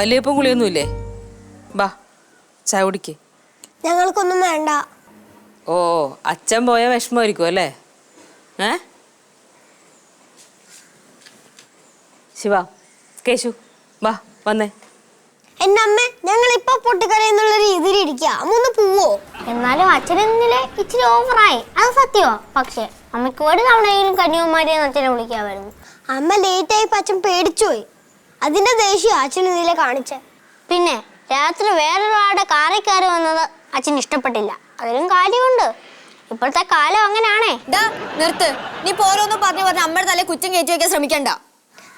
പല്ലിയപ്പം കുളിയൊന്നുമില്ലേ? ബാ ചായ കുടിക്ക്. ഞങ്ങൾക്കൊന്നും വേണ്ട. ഓ അച്ഛൻ പോയ വിഷമമായിരിക്കും അല്ലേ? ശിവ, കേശു, വാ വന്നേ. എന്റെ അമ്മ, ഞങ്ങൾ ഇപ്പൊ പൊട്ടിക്കരയെന്നുള്ള രീതിയിൽ ഇരിക്കുക. അമ്മ ഒന്ന് പോവോ? എന്നാലും അച്ഛനെന്നിലെ ഇച്ചിരി ഓവറായി, അത് സത്യമാ. പക്ഷെ അമ്മയ്ക്ക് ഒരു തവണയെങ്കിലും കന്യാകുമാരിയെന്ന് അച്ഛനെ വിളിക്കാമായിരുന്നു. അമ്മ ലേറ്റ് ആയപ്പോ അച്ഛൻ പേടിച്ചുപോയി. അതിന്റെ ദേഷ്യം അച്ഛൻ ഇതിലെ കാണിച്ചേ. പിന്നെ രാത്രി വേറൊരാളുടെ കാറിൽ കയറി വന്നത് അച്ഛന് ഇഷ്ടപ്പെട്ടില്ല. അതിലും കാര്യമുണ്ട്. ഇപ്പോഴത്തെ കാലം അങ്ങനെയാണേ. നിർത്ത്. നീ പോരോന്ന് പറഞ്ഞു പറഞ്ഞ അമ്മയുടെ തലേ കുറ്റം കയറ്റി വെക്കാൻ ശ്രമിക്കണ്ട.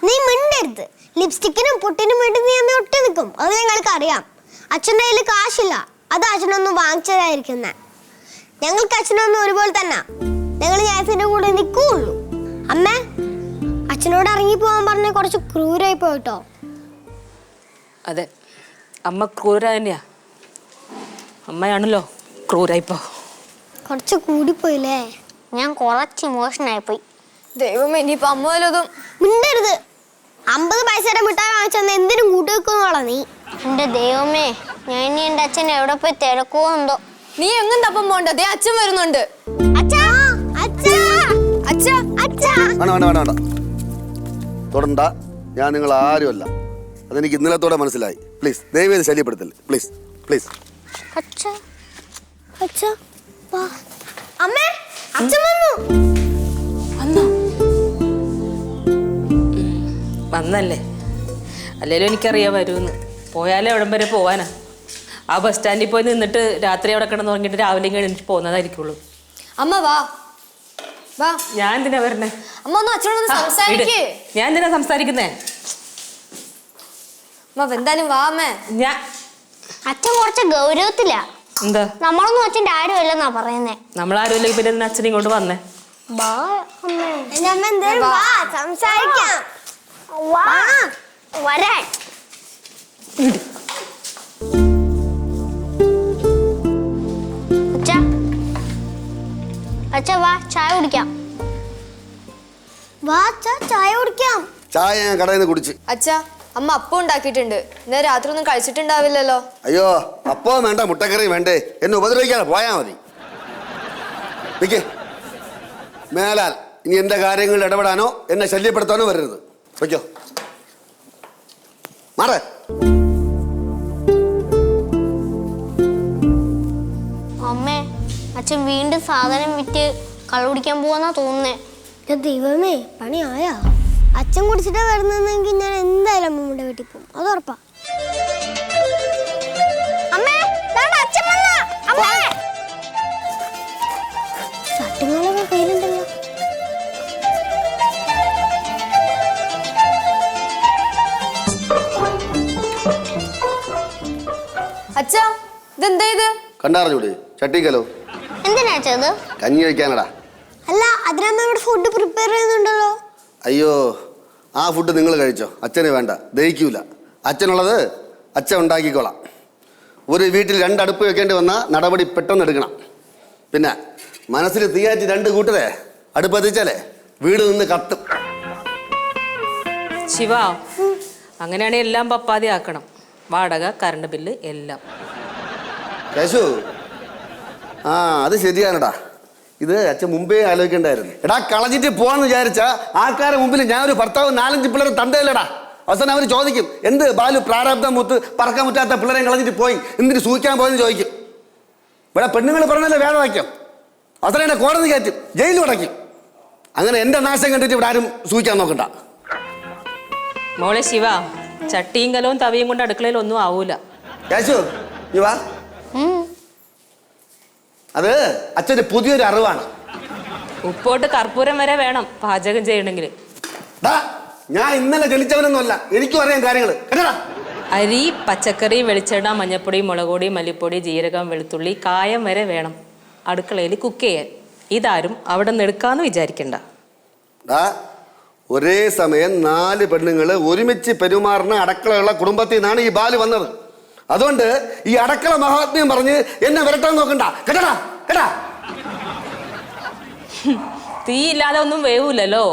നീ മിണ്ടരുത്. ലിപ്സ്റ്റിക്കിനും പൊട്ടിനും വേണ്ടി നീ അമ്മ ഒട്ടി നിൽക്കും. അത് ഞങ്ങൾക്ക് അറിയാം. അച്ഛൻ്റെ കയ്യിൽ കാശില്ല, അത് അച്ഛനൊന്നും വാങ്ങിച്ചതായിരിക്കുന്ന. ഞങ്ങൾക്ക് അച്ഛനൊന്നും ഒരുപോലെ തന്നെ. ഞങ്ങൾ ഞായസിന്റെ കൂടെ നിൽക്കുള്ളൂ. അമ്മ, അച്ഛനോട് ഇറങ്ങി പോകാൻ പറഞ്ഞ കുറച്ച് ക്രൂരായി പോയിട്ടോ. അതെ, അമ്മ ക്രൂര തന്നെയാ. അമ്മയാണല്ലോ ക്രൂരായിപ്പോ. കുറച്ച് കൂടിപ്പോയില്ലേ? ഞാൻ കുറച്ച് ഇമോഷനായി പോയി. ദൈവമേ, ഇനിയിപ്പോ അമ്മ വല്ലതും. മിണ്ടരുത്. 50 പൈസയുടെ മിഠായി വാങ്ങിച്ചെന്ന് എന്തിനും കൂട്ടുവെക്കുന്നോളാ നീ. എന്റെ ദൈവമേ, ഞാൻ ഇനി എന്റെ അച്ഛൻ എവിടെ പോയി തിരക്കുവോ എന്തോ. നീ എങ്ങും തപ്പം പോണ്ട. ദേ അച്ഛൻ വരുന്നുണ്ട്. അച്ഛാ, അച്ഛാ, അച്ഛാ, അച്ഛാ. വേണ്ട തൊടണ്ട. ഞാൻ നിങ്ങൾ ആരുമല്ല. അതെനിക്ക് ഇന്നലത്തോടെ മനസ്സിലായി. പ്ലീസ് ദയവേത് ശല്യപ്പെടുത്തല്ലേ. Please please. അച്ഛാ, അച്ഛാ, വാ. അമ്മേ, അച്ഛൻ വന്നു. വന്നല്ലേ? അല്ലേലും എനിക്കറിയാൻ വരുമെന്ന്. പോയാലേ എവിടം വരെ പോവാനാ? ആ ബസ് സ്റ്റാൻഡിൽ പോയി നിന്നിട്ട് രാത്രി അവിടെ കിടന്ന് തുടങ്ങിയിട്ട് രാവിലെ കഴിഞ്ഞിട്ട് പോകുന്നതായിരിക്കുള്ളൂ. അമ്മ വാ വാ. ഞാൻ എന്തിനാ വരണേ? അമ്മ ഒന്ന് അച്ഛനോട് സംസാരിക്കേ. ഞാൻ എന്തിനാ സംസാരിക്കുന്നേ? അമ്മ എന്തായാലും വാ. അമ്മേ, ഞാൻ അച്ഛൻ കുറച്ച് ഗൗരവത്തില്ല. എന്താ? നമ്മളൊന്നും അച്ഛൻ്റെ ആരുമല്ലെന്നാ പറയുന്നേ. നമ്മളാരും ഇല്ലെങ്കിൽ പിന്നെ എന്തിനാ അച്ഛനെ ഇങ്ങോട്ട് വന്നേ? ബാ അമ്മേ. എന്റെ അമ്മ എന്തായാലും വാ, സംസാരിക്കാം. വാ, വരാൻ. അച്ഛാ, അച്ഛാ വാ, ചായ കുടിക്കാം. വാ അച്ഛാ, ചായ കുടിക്കാം. ചായ ഞാൻ കടയിൽ നിന്ന് കുടിച്ച്. അച്ഛാ, അമ്മ അപ്പം ഉണ്ടാക്കിയിട്ടുണ്ട്. ഇന്നലെ രാത്രി ഒന്നും കഴിച്ചിട്ടുണ്ടാവില്ലല്ലോ. അയ്യോ, അപ്പം വേണ്ട, മുട്ടക്കറി വേണ്ടേ. എന്നെ ഉപദ്രവിക്കാതെ പോയാ മതി. നിക്ക്. മേലാൽ ഇനി എന്റെ കാര്യങ്ങളിൽ ഇടപെടാനോ എന്നെ ശല്യപ്പെടുത്താനോ വരരുത്. വയ്ക്കോ, മാറേ. അമ്മേ, അച്ഛൻ വീണ്ടും സാധനം വിറ്റ് കള്ളു കുടിക്കാൻ പോവാന്നാ തോന്നുന്നേ. ദൈവമേ, പണിയായാ? അച്ഛൻ കുടിച്ചിട്ടാ വരുന്നെങ്കിൽ ഞാൻ എന്തായാലും അമ്മൂടെ വീട്ടിൽ പോകും. അത് ഉറപ്പാ. ചട്ടുങ്ങളൊക്കെ കയ്യിലുണ്ടല്ലോ. അച്ഛാ, ഇതെന്താ ഇത്? കണ്ടറിഞ്ഞൂടെ ചട്ടിക്കലോ? എന്തിനാ അച്ഛത്? കഞ്ഞി വയ്ക്കാനടാ. അല്ല, അതിനമ്മ ഇവിടെ ഫുഡ് പ്രിപ്പയർ ചെയ്യുന്നുണ്ടല്ലോ. അയ്യോ, ആ ഫുഡ് നിങ്ങൾ കഴിച്ചോ. അച്ഛന് വേണ്ട, ദഹിക്കൂല. അച്ഛനുള്ളത് അച്ഛൻ ഉണ്ടാക്കിക്കോളാം. ഒരു വീട്ടിൽ 2 അടുപ്പ് വെക്കേണ്ടി വന്നാൽ നടപടി പെട്ടെന്ന് എടുക്കണം. പിന്നെ മനസ്സിൽ തീയാറ്റി 2 കൂട്ടരെ അടുപ്പ് എത്തിച്ചാലേ വീട് നിന്ന് കത്തും. ശിവ, അങ്ങനെയാണെങ്കിൽ എല്ലാം പപ്പാതി ആക്കണം. വാടക, കറണ്ട് ബില്ല് എല്ലാം. കേശു, ആ അത് ശരിയാണടാ. ഇത് അച്ഛൻ മുമ്പേ ആലോചിക്കേണ്ടായിരുന്നു. എടാ, കളഞ്ഞിട്ട് പോവാന്ന് വിചാരിച്ച ആൾക്കാരുടെ മുമ്പിൽ ഞാനൊരു ഭർത്താവ് 4-5 പിള്ളേരെ തന്തയില്ലടാ. അവസാനം അവർ ചോദിക്കും, എന്ത് ബാലു പ്രാരാബ്ദം മുത്ത് പറക്കാൻ മുറ്റാത്ത പിള്ളേരെ കളഞ്ഞിട്ട് പോയി, എന്തിന് സൂക്ഷിക്കാൻ പോയെന്ന് ചോദിക്കും. ഇവിടെ പെണ്ണുങ്ങൾ പറഞ്ഞല്ലേ വേദവാക്യം. അവസാനം എന്നെ കോടതി കയറ്റും, ജയിലിൽ അടയ്ക്കും. അങ്ങനെ എൻ്റെ നാശം കണ്ടിട്ട് ഇവിടെ ആരും സൂക്ഷിക്കാൻ നോക്കണ്ട. മോളെ ശിവ, ചട്ടിയും കലവും തവിയും കൊണ്ട് അടുക്കളയിൽ ഒന്നും ആവൂല. കേശു, നീ വാ. അത് അച്ഛൻ്റെ പുതിയൊരു അറിവാണ്. ഉപ്പോട്ട് കർപ്പൂരം വരെ വേണം പാചകം ചെയ്യണമെങ്കിൽ. ഞാൻ ഇന്നലെ ജനിച്ചവനൊന്നുമല്ല, എനിക്കും അറിയാൻ കാര്യങ്ങൾ. അരി, പച്ചക്കറി, വെളിച്ചെണ്ണ, മഞ്ഞപ്പൊടി, മുളകുപൊടി, മല്ലിപ്പൊടി, ജീരകം, വെളുത്തുള്ളി, കായം വരെ വേണം അടുക്കളയിൽ കുക്ക് ചെയ്യാൻ. ഇതാരും അവിടെ നിന്ന് എടുക്കാന്ന് വിചാരിക്കണ്ട. ഒരേ സമയം 4 പെണ്ണുങ്ങൾ ഒരുമിച്ച് പെരുമാറുന്ന അടുക്കളയുള്ള കുടുംബത്തിൽ നിന്നാണ് ഈ ബാല് വന്നത്. അതുകൊണ്ട് ഈ അടുക്കള മഹാത്മ്യം പറഞ്ഞ് എന്നെ വരട്ടാൻ നോക്കണ്ട. കേട്ടാ കേട്ടാ? തീ ഇല്ലാതെ ഒന്നും വേവൂലല്ലോ.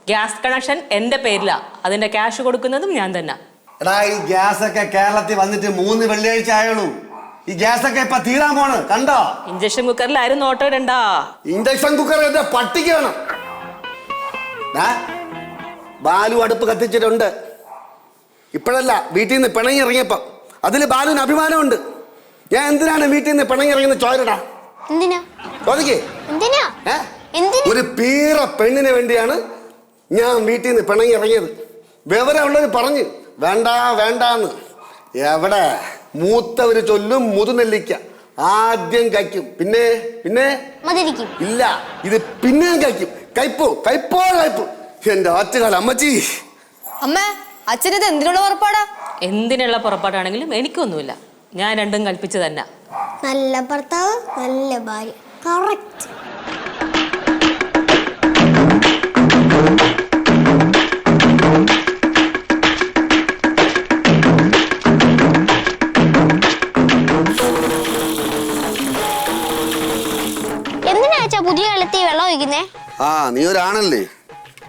ഗ്യാസ് കണക്ഷൻ എൻ്റെ പേരിലാ. അതിന്റെ ക്യാഷ് കൊടുക്കുന്നതും ഞാൻ തന്നെ. എടാ ഈ ഗ്യാസൊക്കെ കേരളത്തിൽ വന്നിട്ട് 3 വെള്ളിയാഴ്ച ആയുള്ളൂ. ഈ ഗ്യാസൊക്കെ ഇപ്പൊ തീരാൻ പോണ് കണ്ടോ? ഇഞ്ചക്ഷൻ കുക്കറിൽ ആരും നോട്ടം ഇടണ്ട. ഇൻഡക്ഷൻ കുക്കർ എന്റെ പട്ടിക്ക് വേണം. ബാലു അടുപ്പ് കത്തിച്ചിട്ടുണ്ട്. ഇപ്പോഴല്ല, വീട്ടിൽ നിന്ന് പിണങ്ങി ഇറങ്ങിയപ്പോ. അതിൽ ബാലുവിന് അഭിമാനമുണ്ട്. ഞാൻ എന്തിനാണ് വീട്ടിൽ നിന്ന് പിണങ്ങി ഇറങ്ങുന്നത് ചോദിക്കടാ. ചോദിക്കേ. ഒരു പീറ പെണ്ണിന് വേണ്ടിയാണ് ഞാൻ വീട്ടിൽ നിന്ന് പിണങ്ങി ഇറങ്ങിയത്. വിവരമുള്ളവർ പറഞ്ഞ് വേണ്ട വേണ്ടാന്ന്. എവിടെ മൂത്തവര് ചൊല്ലും മുതുനെല്ലിക്ക ആദ്യം കഴിക്കും, പിന്നെ പിന്നെ ഇല്ല, ഇത് പിന്നെയും കഴിക്കും. കയ്പോ കയ്പോ കയ്പോ. എന്റെ ആറ്റുകാല അമ്മച്ചി. അമ്മ, അച്ഛനിത് എന്തിനുള്ള പുറപ്പാടാ? എന്തിനുള്ള പുറപ്പാടാണെങ്കിലും എനിക്കൊന്നുമില്ല. ഞാൻ രണ്ടും കൽപ്പിച്ചു തന്നെ. നല്ല ഭർത്താവ്, നല്ല ഭാര്യ. കറക്റ്റ്. പുതിയ വെള്ളത്തിൽ വെള്ളം ഒഴിക്കുന്നേ? നീ ഒരാണല്ലേ,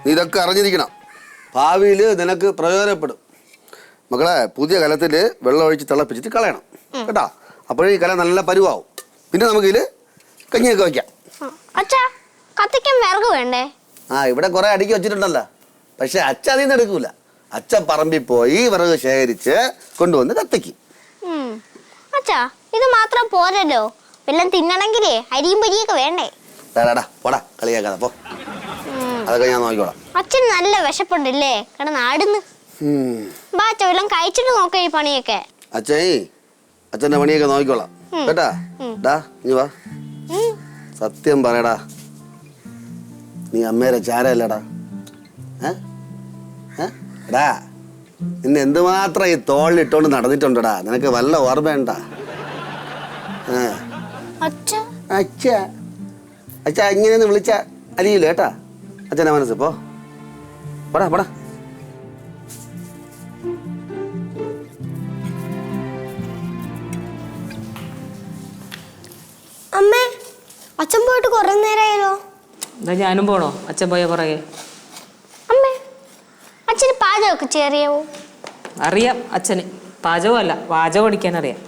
നീ ഇതൊക്കെ അറിഞ്ഞിരിക്കണം. ഭാവിയിൽ നിനക്ക് പ്രയോജനപ്പെടും മക്കളെ. പുതിയ കലത്തിൽ വെള്ളം ഒഴിച്ച് തിളപ്പിച്ചിട്ട് കളയണം കേട്ടാ. അപ്പോഴേ ഈ കല നല്ല പരുവാവും. പിന്നെ നമുക്ക് ഇതിൽ കഞ്ഞിയൊക്കെ വയ്ക്കാം. അച്ഛാ, കത്തിക്കാൻ വിറക് വേണ്ടേ? ഇവിടെ കുറെ അടുക്കി വെച്ചിട്ടുണ്ടല്ലോ. പക്ഷെ അച്ഛ അതിൽ നിന്ന് എടുക്കൂല. അച്ഛൻ പറമ്പിൽ പോയി വിറക് ശേഖരിച്ച് കൊണ്ടുവന്ന് കത്തിക്കും. അച്ഛാ, ഇത് മാത്രം പോരല്ലോ, വെള്ളം തിന്നണമെങ്കിലേ അരിയും പരിയൊക്കെ വേണ്ടേ? പോടാ, കളിയാക്കാതെ പോ. അതൊക്കെ ഞാൻ നോക്കിക്കോളാം. അച്ഛൻ നല്ല വിശപ്പുണ്ടല്ലേ, കിടന്ന് ആടുന്നു. ബാച്ച വല്ലതും കഴിച്ചിട്ട് നോക്ക ഈ പണിയൊക്കെ. അച്ഛന്റെ പണിയൊക്കെ നോക്കിക്കോളാം കേട്ടാ. നീ വാ, സത്യം പറയടാ, നീ അമ്മേരെ ചാരല്ലടാ. എടാ, നിന്നെ എന്തുമാത്രം ഈ തോളിലിട്ടോണ്ട് നടന്നിട്ടുണ്ടടാ. നിനക്ക് വല്ല ഓർമ്മയുണ്ട? അച്ഛ ഇങ്ങനെയൊന്ന് വിളിച്ച അരിയില്ല കേട്ടാ. അച്ഛൻ്റെ മനസ്സ് പോ. പോടാ പോടാ. അമ്മേ, അച്ഛൻ പോയിട്ട് കുറെ നേരമായല്ലോ. എന്താ ഞാനും പോണോ അച്ഛൻ പോയ പുറകെ? അമ്മേ, അച്ഛന് പാചകമൊക്കെ ചെയ്യാറിയാവോ? അറിയാം. അച്ഛന് പാചകമല്ല, വാചകം അടിക്കാൻ അറിയാം.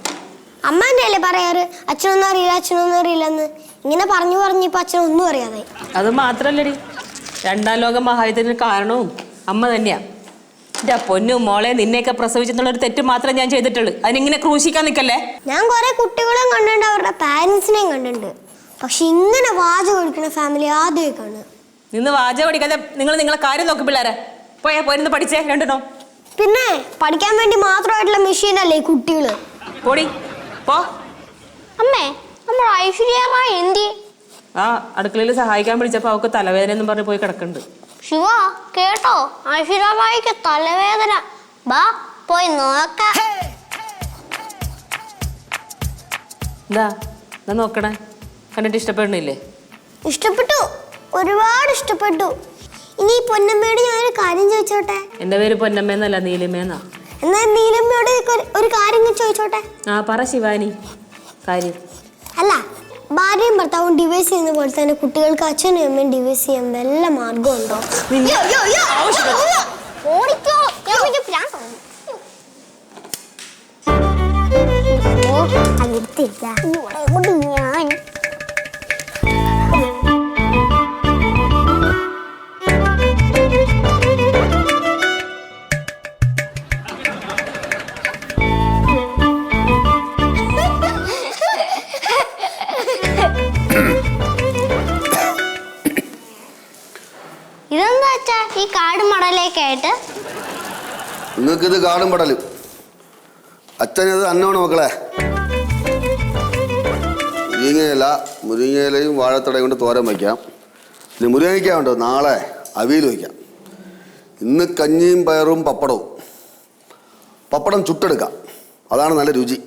അമ്മാന്റെ അല്ലേ പറയാറ് അച്ഛനൊന്നും അറിയില്ല, അച്ഛനൊന്നും അറിയില്ലെന്ന്. ഇങ്ങനെ പറഞ്ഞു പറഞ്ഞിപ്പോ അച്ഛനൊന്നും അറിയാതെ. അത് മാത്രല്ലടി, 2ാം ലോക മഹായുദ്ധത്തിന് കാരണവും അമ്മ തന്നെയാ. എന്റെ പൊന്നു മോളെ, നിന്നെയൊക്കെ പ്രസവിച്ചെന്നുള്ളൊരു തെറ്റ് മാത്രമേ ഞാൻ ചെയ്തിട്ടുള്ളൂ. അതിനിങ്ങനെ ക്രൂശിക്കാൻ നിൽക്കല്ലേ. ഞാൻ കുറെ കുട്ടികളെയും കണ്ടിട്ടുണ്ട്, അവരുടെ പാരന്റ്സിനെയും കണ്ടിട്ടുണ്ട്. പക്ഷെ ഇങ്ങനെ വാചകം അടിക്കുന്ന ഫാമിലി ആദ്യമായിക്കാണ്. നിന്ന് വാചകം അടിക്കാതെ നിങ്ങളെ കാര്യം നോക്കി പിള്ളേരെ. പോയിരുന്ന് പഠിച്ചേ രണ്ടെണ്ണോ. പിന്നെ പഠിക്കാൻ വേണ്ടി മാത്രമായിട്ടുള്ള മെഷീൻ അല്ലേ ഈ കുട്ടികള്. പോടി പോ. അമ്മേ, നമ്മൾ ഐശ്വര്യ റായ് എന്തി? അടുക്കളയിൽ സഹായിക്കാൻ വിളിച്ചപ്പോ അവക്ക് തലവേദന എന്നും പറഞ്ഞ് പോയി കിടക്കുന്നുണ്ട്. ശിവ കേട്ടോ, ഐശ്വര്യ റായിക്ക് തലവേദന. ബാ പോയി നോക്ക. എന്താ നോക്കണേ? കണ്ടിട്ട് ഇഷ്ടപ്പെടുന്നില്ലേ? ഇഷ്ടപ്പെട്ടു, ഒരുപാട് ഇഷ്ടപ്പെട്ടു. ഇനി പൊന്നമ്മയോട് ഞാനൊരു കാര്യം ചോദിച്ചോട്ടെ? എന്റെ പേര് പൊന്നമ്മേന്നല്ല, നീലിമേന്നാ. എന്നാ നീലമ്മയോട് ഒരു കാര്യം ചോദിച്ചോട്ടെ? പറ ശിവാനി കാര്യം. അല്ല, ഭാര്യയും ഭർത്താവും ഡിവൈസ് ചെയ്യുന്ന പോലെ തന്നെ കുട്ടികൾക്ക് അച്ഛനും അമ്മയും ഡിവൈസ് ചെയ്യാൻ വല്ല മാർഗമുണ്ടോ? ഇതെന്താ അച്ഛാ ഈ കാടും മടലൊക്കെ ആയിട്ട്? നിങ്ങൾക്കിത് കാടും പടലും, അച്ഛനത് അന്നമാണ് മക്കളെ. മുരിങ്ങയിലയും വാഴത്തടയും കൊണ്ട് തോരൻ വയ്ക്കാം. പിന്നെ മുരിങ്ങയ്ക്ക ഉണ്ടോ, നാളെ അവിയൽ വയ്ക്കാം. ഇന്ന് കഞ്ഞിയും പയറും പപ്പടവും. പപ്പടം ചുട്ടെടുക്കാം, അതാണ് നല്ല രുചി.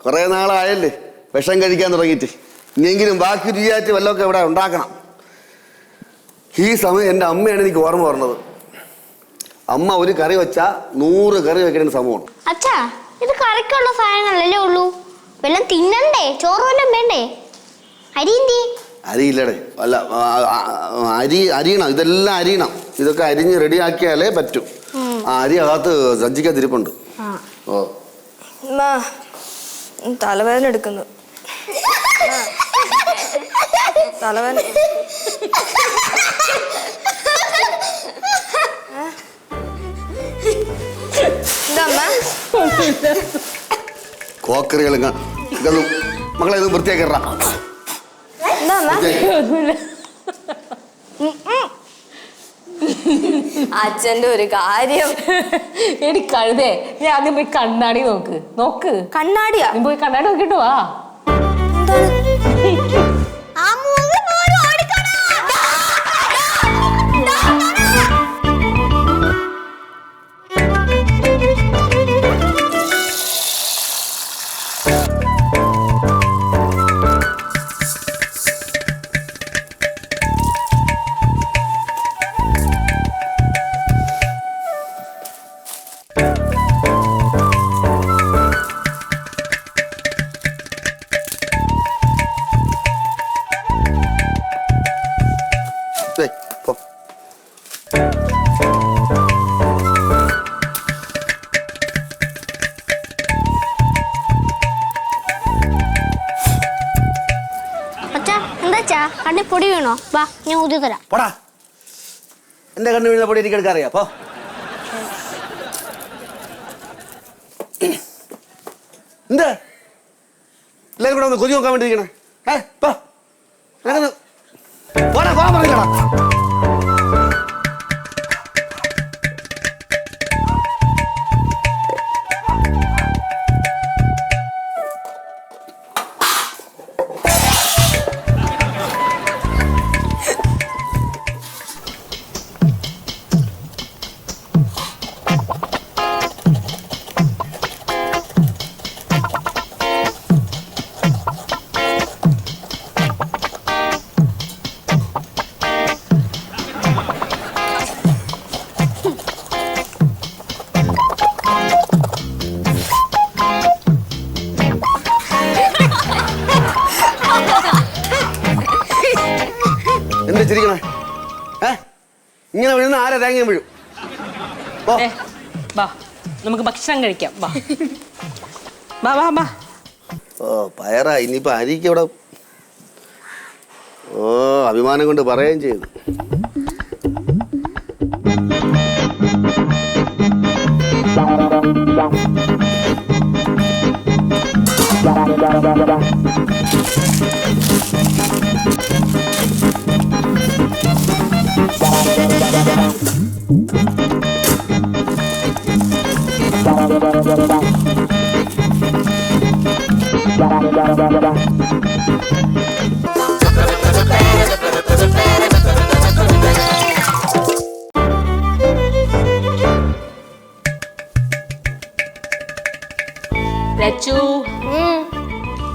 കുറേ നാളായല്ലേ വിഷം കഴിക്കാൻ തുടങ്ങിയിട്ട്. ഇനിയെങ്കിലും ബാക്കി രുചിയായിട്ട് വല്ലതൊക്കെ ഇവിടെ ഉണ്ടാക്കണം. ഈ സമയം എൻ്റെ അമ്മയാണ് എനിക്ക് ഓർമ്മ പറഞ്ഞത്. അമ്മ ഒരു കറി വെച്ചാൽ 100 കറി വെക്കേണ്ട സമയമാണ്. അച്ഛാ, ഇത് കറിക്കുള്ള സാധനങ്ങളല്ലേ ഉള്ളൂ, വല്ലതും തിന്നണ്ടേ? ചോറ് വല്ലതും വേണ്ടേ? അരിയില്ലടേ. അല്ല, അരിയണം, ഇതെല്ലാം അരിയണം. ഇതൊക്കെ അരിഞ്ഞ് റെഡിയാക്കിയാലേ പറ്റും. ആ അരി അകത്ത് സഞ്ചിക്കകത്തിരിപ്പുണ്ട്. ഓ തലവേദന എടുക്കുന്നു. തലവേദന എന്താ കോക്കറികൾ മക്കളെ ഇത് വൃത്തിയാക്കിട. അച്ഛന്റെ ഒരു കാര്യം. എടി കഴുതേ, നീ ആദ്യം പോയി കണ്ണാടി നോക്ക്. കണ്ണാടിയാ? നീ പോയി കണ്ണാടി നോക്കിട്ട് വാ. കണ്ണി പൊടി വീണോ? വാ ഞാൻ ഊതി തരാം. പോടാ, എന്റെ കണ്ണു വീഴുന്ന പൊടി എനിക്ക് എടുക്കാറിയാ. പോ. എന്താ എല്ലാവരും കൂടെ ഒന്ന് കൊതി നോക്കാൻ വേണ്ടിയിരിക്കണേ? പോടാ, പോകാൻ പറഞ്ഞില്ലടാ. എന്താ ചിരിക്കണേ? ഇങ്ങനെ വീഴുന്ന ആരെ തേങ്ങയും വീഴും. വാ, നമുക്ക് ഭക്ഷണം കഴിക്കാം. വാ വാ വാ വാ. ഓ പയറാ, ഇനിയിപ്പോ അരിക്ക് ഇവിടെ. ഓ അഭിമാനം കൊണ്ട് പറയുകയും ചെയ്തു.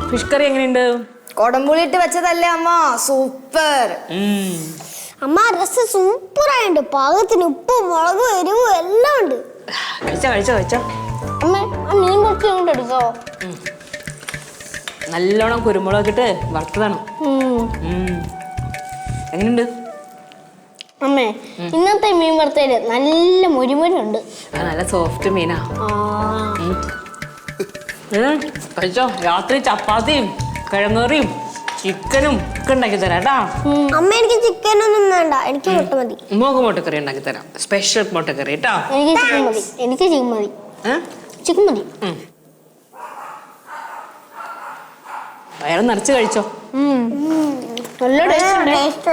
ഫിഷ് കറി എങ്ങനെയുണ്ട്? കൊടംപുളിയിട്ട് വെച്ചതല്ലേ അമ്മ? സൂപ്പർ. അമ്മ രസം സൂപ്പറായിട്ടുണ്ട്. പാകത്തിന് ഉപ്പും മുളകും എരിവും എല്ലാം ഉണ്ട്. കഴിച്ചോ. അമ്മ ആ മീൻ പൊട്ടി അങ്ങോട്ട് എടുക്കോ? നല്ലോണം കുരുമുളക് ഇട്ട് വറുത്തതാണ്. എങ്ങനെയുണ്ട് അമ്മേ? ഇന്നത്തെ മീൻ വറുത്തതില് നല്ല മുരിമുരി ഉണ്ട്. നല്ല സോഫ്റ്റ് മീനാ. കഴിച്ചോ. രാത്രി ചപ്പാത്തിയും കിഴങ്ങറിയും ചിക്കനും ഒക്കെ ഉണ്ടാക്കി തരാം കേട്ടാ. അമ്മ എനിക്ക് ചിക്കനൊന്നും വേണ്ട, എനിക്ക് മുട്ട മതി. മോക്ക് മുട്ടക്കറി ഉണ്ടാക്കി തരാം. സ്പെഷ്യൽ മുട്ടക്കറി കേട്ടാ. എനിക്ക് ചിക്കൻ മതി. വയറ് നിറച്ച് കഴിച്ചോ. നല്ല ടേസ്റ്റ്.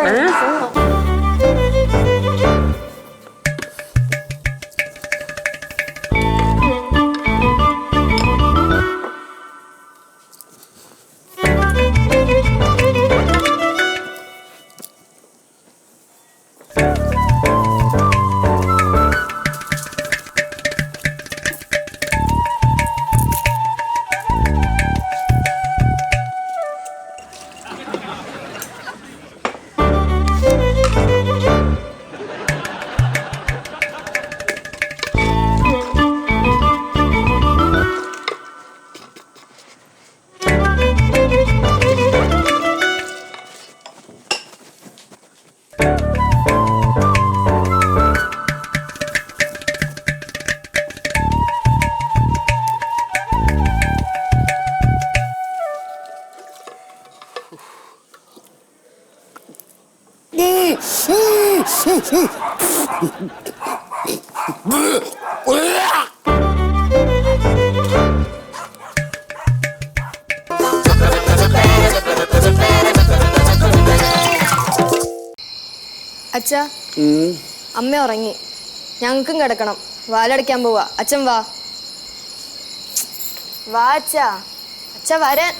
അച്ഛാ അമ്മ ഉറങ്ങി, ഞങ്ങൾക്കും കിടക്കണം. വാലടയ്ക്കാൻ പോവാ. അച്ഛൻ വാ. വാ അച്ഛാ. അച്ഛ വരാൻ.